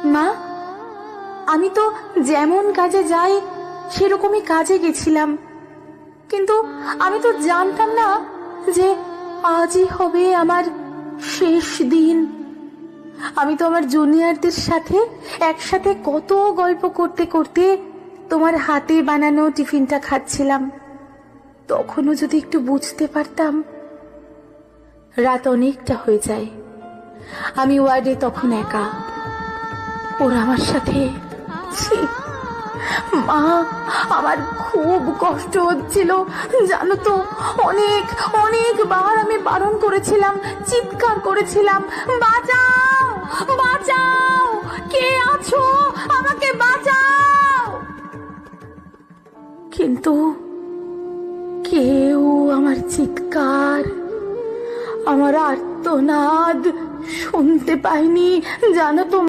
মা, আমি তো যেমন কাজে যাই সেরকমই কাজে গেছিলাম, কিন্তু আমি তো জানতাম না যে আজই হবে আমার শেষ দিন। আমি তো আমার জুনিয়রদের সাথে একসাথে কত গল্প করতে করতে তোমার হাতে বানানো টিফিনটা খাচ্ছিলাম। তখনও যদি একটু বুঝতে পারতাম। রাত অনেকটা হয়ে যায়। আমি ওয়ার্ডে তখন একা। ওরা আমার সাথে, ছি মা, আমার খুব কষ্ট হচ্ছিল জানো তো। অনেকবার আমি বারণ করেছিলাম, চিৎকার করেছিলাম, বাঁচাও বাঁচাও, কে আছো, আমাকে বাঁচাও। কিন্তু কেউ আমার চিৎকার, আমার আর্তনাদ শুনতে পায়নি জানো তো।